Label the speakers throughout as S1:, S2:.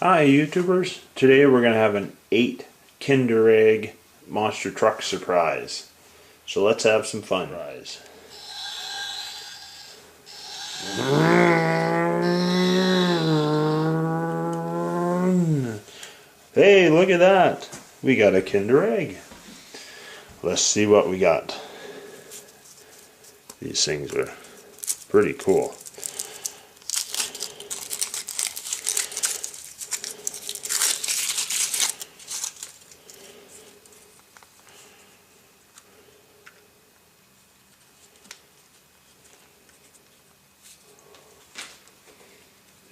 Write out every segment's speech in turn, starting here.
S1: Hi YouTubers, today we're going to have an 8 Kinder Egg Monster Truck surprise. So let's have some fun. Hey, look at that! We got a Kinder Egg. Let's see what we got. These things are pretty cool.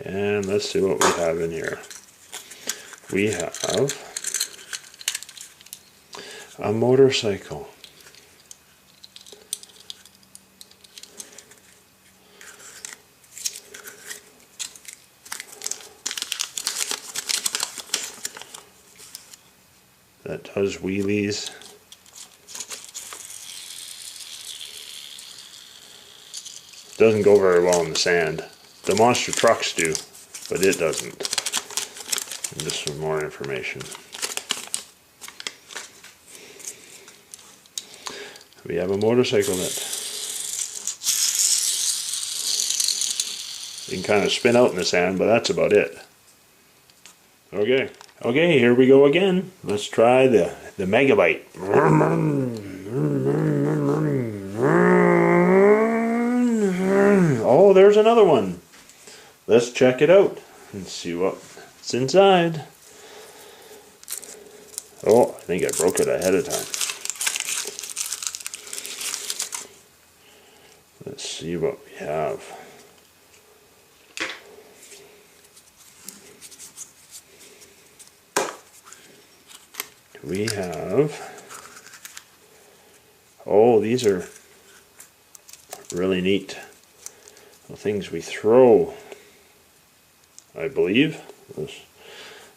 S1: And let's see what we have in here. We have a motorcycle. That does wheelies. Doesn't go very well in the sand. The monster trucks do, but it doesn't. And just some more information. We have a motorcycle that you can kind of spin out in the sand, but that's about it. Okay, here we go again. Let's try the Megabyte. Oh, there's another one. Let's check it out and see what's inside. Oh, I think I broke it ahead of time. Let's see what we have. We have, oh, these are really neat. The things we throw, I believe. Let's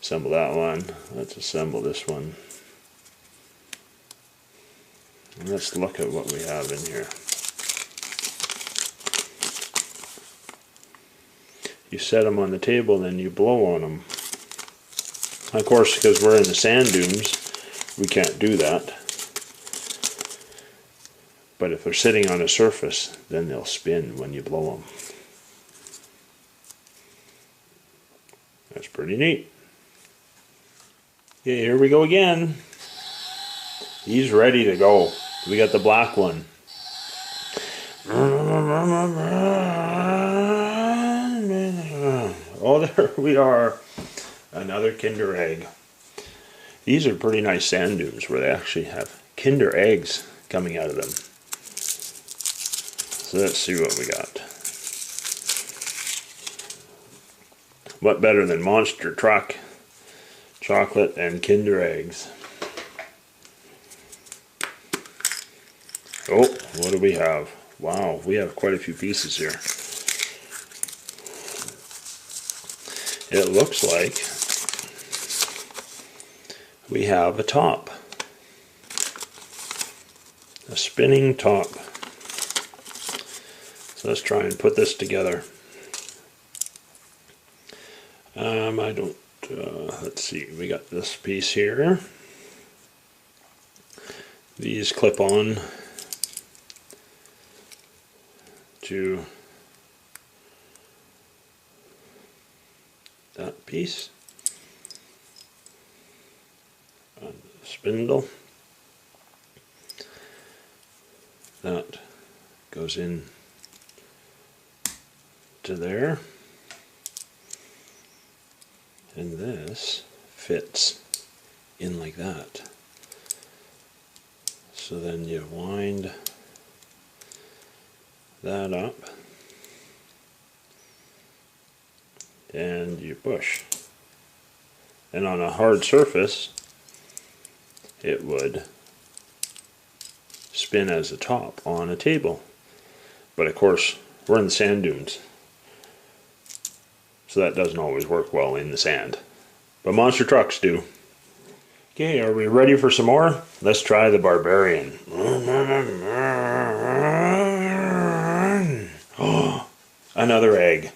S1: assemble that one. Let's assemble this one. And let's look at what we have in here. You set them on the table, then you blow on them. Of course, because we're in the sand dunes, we can't do that. But if they're sitting on a surface, then they'll spin when you blow them. That's pretty neat. Okay, here we go again. He's ready to go. We got the black one. Oh, there we are. Another Kinder Egg. These are pretty nice sand dunes where they actually have Kinder Eggs coming out of them. So let's see what we got. What better than Monster Truck, chocolate, and Kinder Eggs? Oh, what do we have? Wow, we have quite a few pieces here. It looks like we have a top. A spinning top. So let's try and put this together. Let's see, we got this piece here. These clip on to that piece. Spindle. That goes in to there. And this fits in like that. So then you wind that up and you push. And on a hard surface, it would spin as a top on a table. But of course, we're in the sand dunes, so that doesn't always work well in the sand. But monster trucks do. Okay, are we ready for some more? Let's try the Barbarian. Oh, another egg.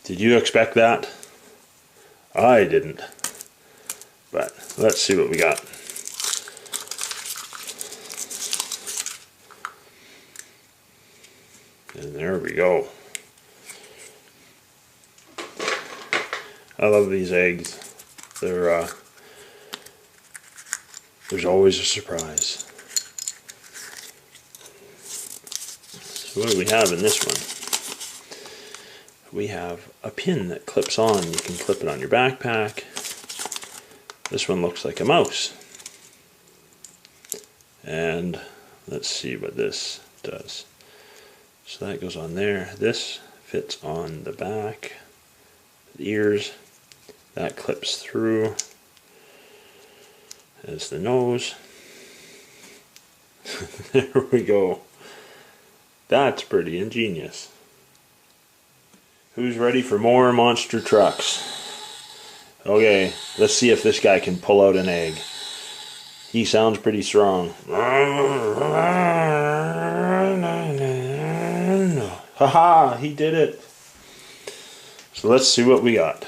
S1: Did you expect that? I didn't. But let's see what we got. And there we go. I love these eggs. They're there's always a surprise. So what do we have in this one? We have a pin that clips on. You can clip it on your backpack. This one looks like a mouse. And let's see what this does. So that goes on there. This fits on the back, the ears. That clips through as the nose. There we go. That's pretty ingenious. Who's ready for more monster trucks? Okay, let's see if this guy can pull out an egg. He sounds pretty strong. Haha, he did it. So let's see what we got.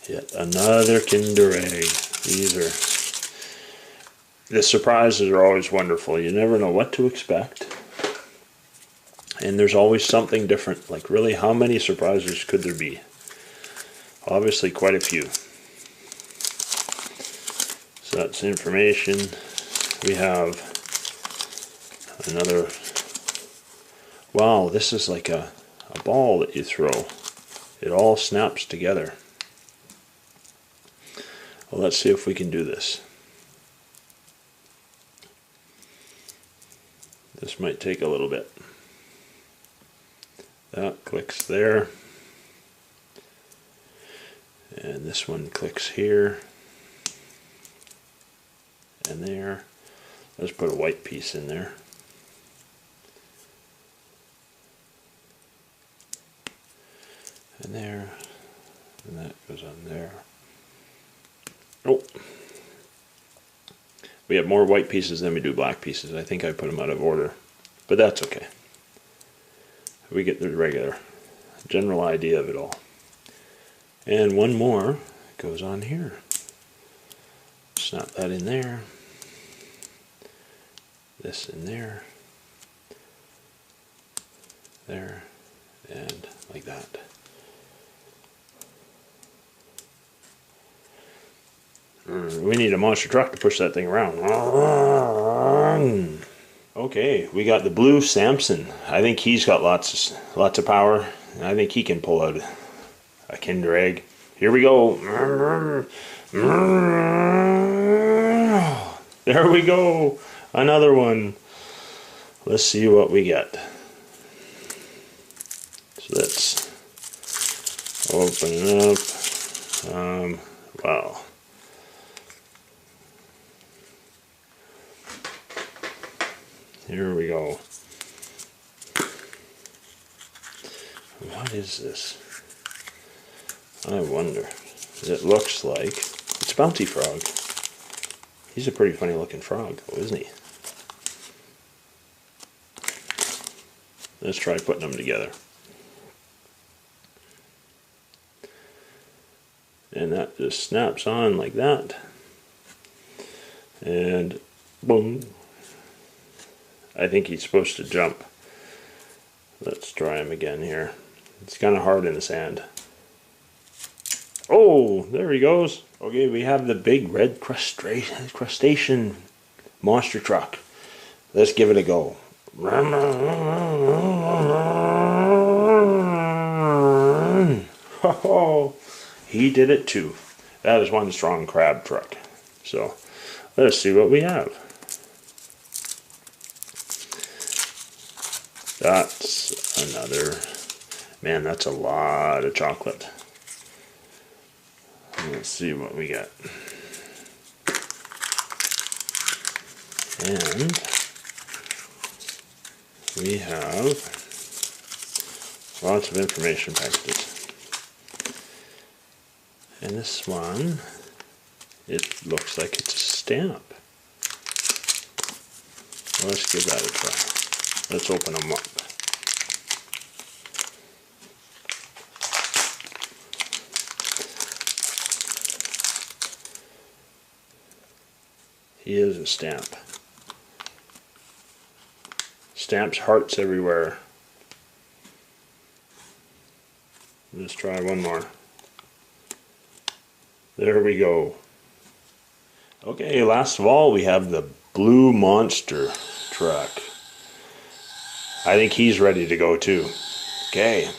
S1: Yet another Kinder Egg. The surprises are always wonderful. You never know what to expect. And there's always something different. Like, really, how many surprises could there be? Obviously, quite a few. So that's information. We have another. Wow, this is like a ball that you throw. It all snaps together. Well, let's see if we can do this. This might take a little bit. That clicks there. And this one clicks here. And there. Let's put a white piece in there. And there. And that goes on there. Oh. We have more white pieces than we do black pieces. I think I put them out of order. But that's okay. We get the regular general idea of it all. And one more goes on here. Snap that in there. This in there. There. And like that. We need a monster truck to push that thing around. Okay, we got the blue Samson. I think he's got lots of power. And I think he can pull out a Kinder Egg. Here we go. There we go. Another one. Let's see what we get. So let's open it up. Wow. Here we go. What is this? I wonder. It looks like it's Bounty Frog. He's a pretty funny looking frog, though, isn't he? Let's try putting them together. And that just snaps on like that. And boom. I think he's supposed to jump. Let's try him again here. It's kind of hard in the sand. Oh, there he goes. Okay, we have the big red crustacean monster truck. Let's give it a go. Oh, he did it too. That is one strong crab truck. So, let's see what we have. That's another, man, that's a lot of chocolate. Let's see what we got. And we have lots of information packages. And this one, it looks like it's a stamp. Well, let's give that a try. Let's open them up. is a stamp. Stamps hearts everywhere. Let's try one more. There we go. Okay, last of all we have the Blue Monster truck. I think he's ready to go too. Okay.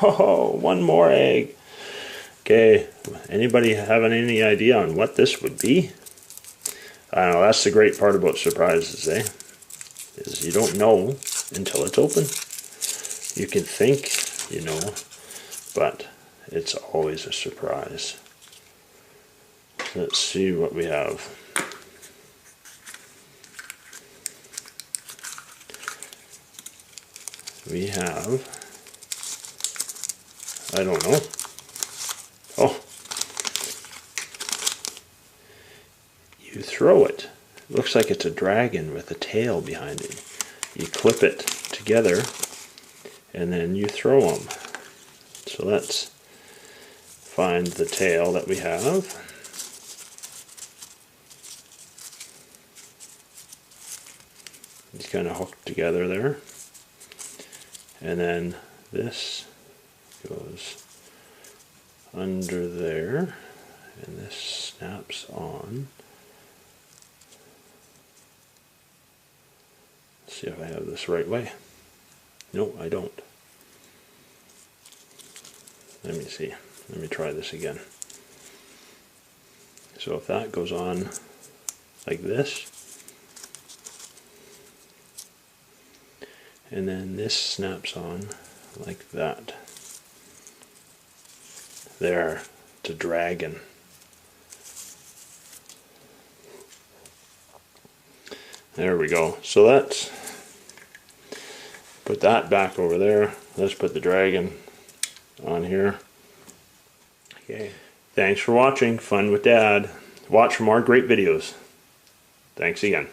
S1: Oh, one more egg. Okay, anybody having any idea on what this would be? I don't know, that's the great part about surprises, eh? Is you don't know until it's open. You can think you know, but it's always a surprise. Let's see what we have. We have, I don't know. Oh, you throw it. It looks like it's a dragon with a tail behind it. You clip it together and then you throw them. So let's find the tail that we have. It's kind of hooked together there. And then this goes under there, and this snaps on. Let's see if I have this right way. No, I don't. Let me see. Let me try this again. So if that goes on like this, and then this snaps on like that. There, it's a dragon. There we go. So let's put that back over there. Let's put the dragon on here. Okay. Thanks for watching Fun with Dad. Watch for more great videos. Thanks again.